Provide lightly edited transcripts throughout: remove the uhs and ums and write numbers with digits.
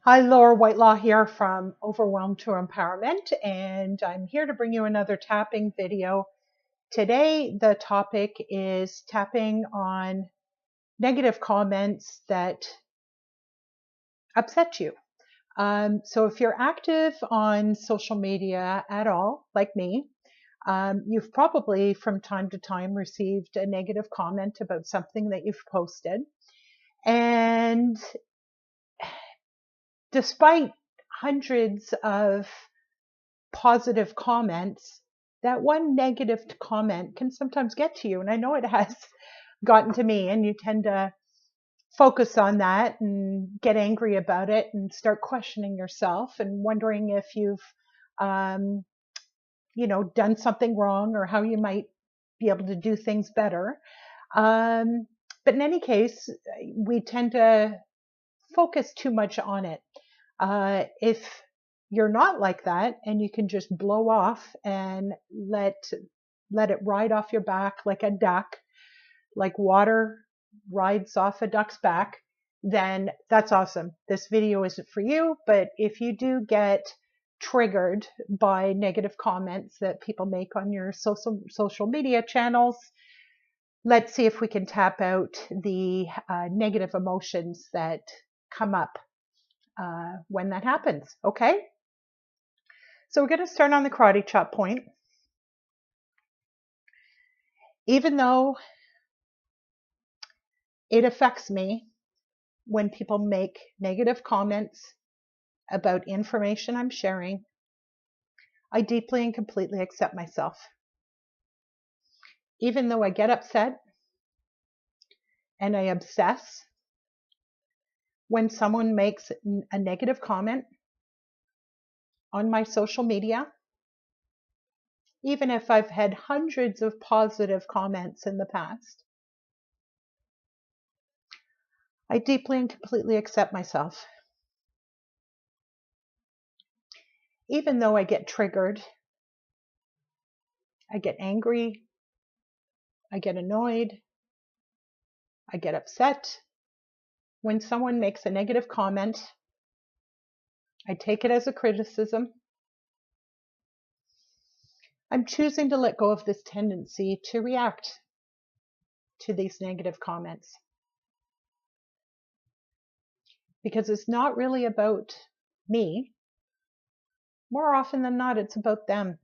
Hi, Laura Whitelaw here from Overwhelm to Empowerment, and I'm here to bring you another tapping video. Today, the topic is tapping on negative comments that upset you. So if you're active on social media at all, like me, you've probably from time to time received a negative comment about something that you've posted. And despite hundreds of positive comments, that one negative comment can sometimes get to you. And I know it has gotten to me, and you tend to focus on that and get angry about it and start questioning yourself and wondering if you've, um, done something wrong or how you might be able to do things better. Um, but in any case, we tend to focus too much on it. If you're not like that and you can just blow off and let it ride off your back like a duck, like water rides off a duck's back, then that's awesome. This video isn't for you, but if you do get triggered by negative comments that people make on your social media channels, let's see if we can tap out the negative emotions that come up when that happens. Okay, so we're going to start on the karate chop point. Even though it affects me when people make negative comments about information I'm sharing, I deeply and completely accept myself. Even though I get upset and I obsess when someone makes a negative comment on my social media, even if I've had hundreds of positive comments in the past, I deeply and completely accept myself. Even though I get triggered, I get angry, I get annoyed, I get upset when someone makes a negative comment, I take it as a criticism. I'm choosing to let go of this tendency to react to these negative comments, because it's not really about me. More often than not, it's about them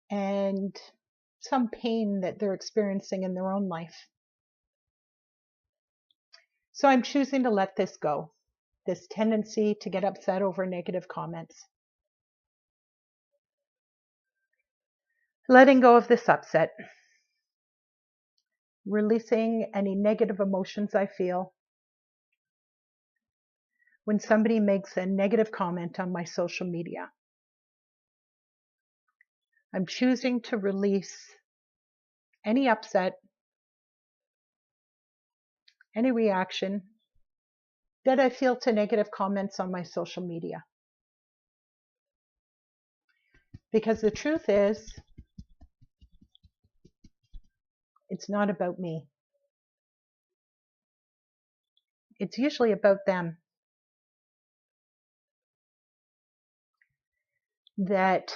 and some pain that they're experiencing in their own life. So I'm choosing to let this go, this tendency to get upset over negative comments. Letting go of this upset, releasing any negative emotions I feel when somebody makes a negative comment on my social media. I'm choosing to release any upset, any reaction that I feel to negative comments on my social media. Because the truth is, it's not about me. It's usually about them. That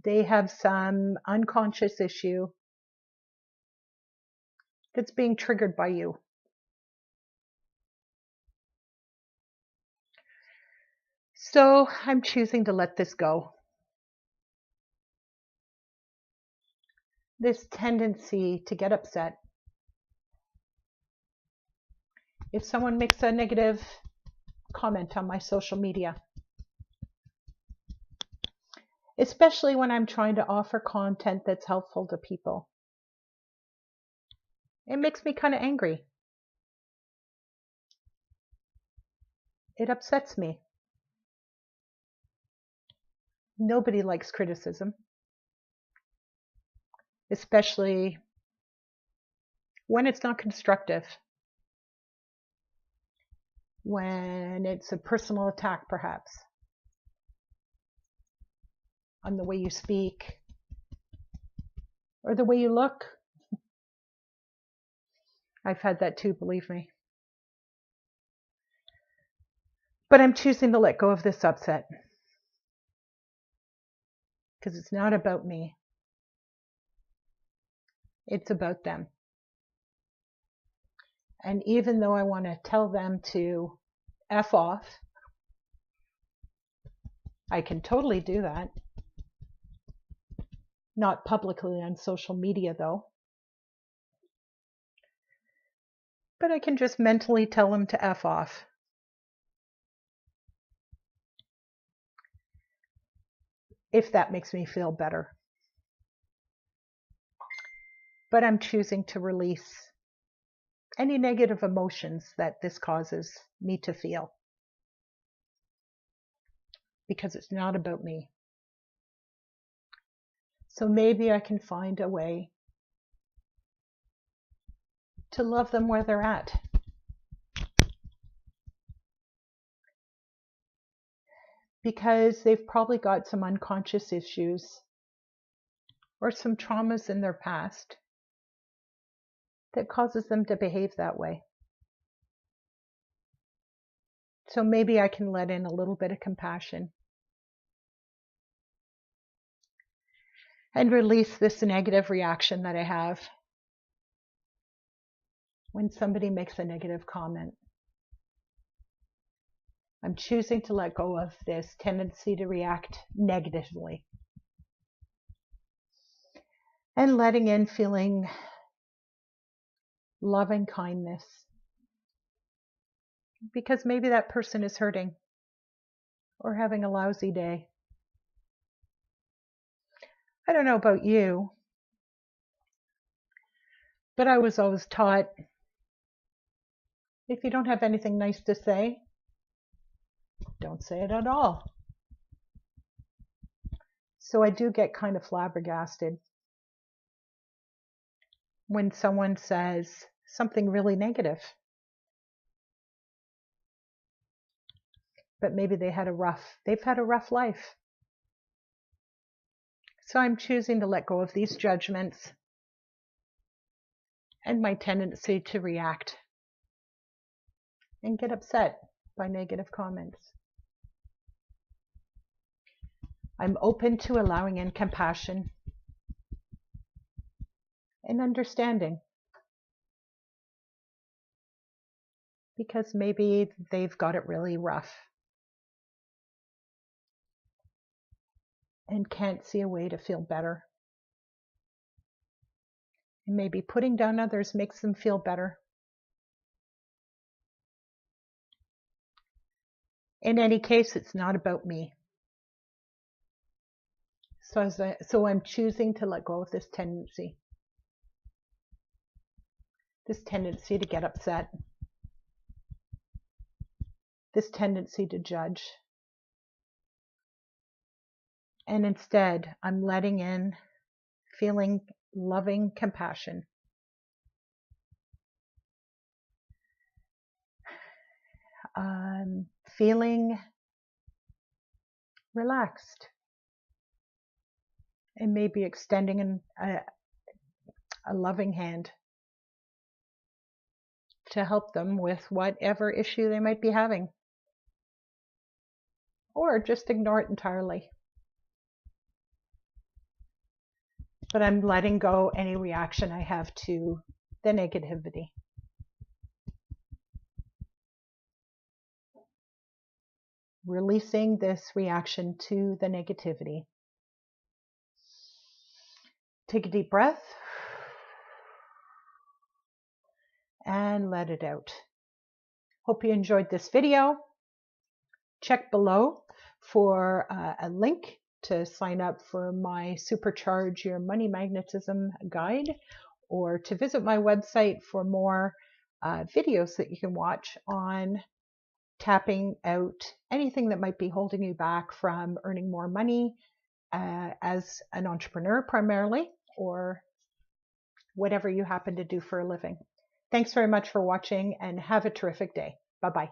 they have some unconscious issue that's being triggered by you. So I'm choosing to let this go. This tendency to get upset. If someone makes a negative comment on my social media, especially when I'm trying to offer content that's helpful to people, it makes me kind of angry. It upsets me. Nobody likes criticism, especially when it's not constructive, when it's a personal attack, perhaps, on the way you speak or the way you look. I've had that too, believe me. But I'm choosing to let go of this upset because it's not about me. It's about them. And even though I want to tell them to F off, I can totally do that. Not publicly on social media, though. But I can just mentally tell them to F off. If that makes me feel better. But I'm choosing to release any negative emotions that this causes me to feel. Because it's not about me. So maybe I can find a way to love them where they're at. Because they've probably got some unconscious issues or some traumas in their past that causes them to behave that way. So maybe I can let in a little bit of compassion and release this negative reaction that I have when somebody makes a negative comment. I'm choosing to let go of this tendency to react negatively and letting in feeling loving kindness, because maybe that person is hurting or having a lousy day. I don't know about you, but I was always taught, if you don't have anything nice to say, don't say it at all. So I do get kind of flabbergasted when someone says something really negative. But maybe they've had a rough life. So I'm choosing to let go of these judgments and my tendency to react and get upset by negative comments. I'm open to allowing in compassion and understanding, because maybe they've got it really rough and can't see a way to feel better. And maybe putting down others makes them feel better. In any case, it's not about me. So I'm choosing to let go of this tendency to get upset, this tendency to judge. And instead, I'm letting in, feeling loving compassion. Feeling relaxed. And maybe extending a loving hand to help them with whatever issue they might be having. Or just ignore it entirely. But I'm letting go any reaction I have to the negativity. Releasing this reaction to the negativity. Take a deep breath and let it out. Hope you enjoyed this video. Check below for a link to sign up for my Supercharge Your Money Magnetism guide, or to visit my website for more videos that you can watch on tapping out anything that might be holding you back from earning more money as an entrepreneur primarily, or whatever you happen to do for a living. Thanks very much for watching and have a terrific day. Bye-bye.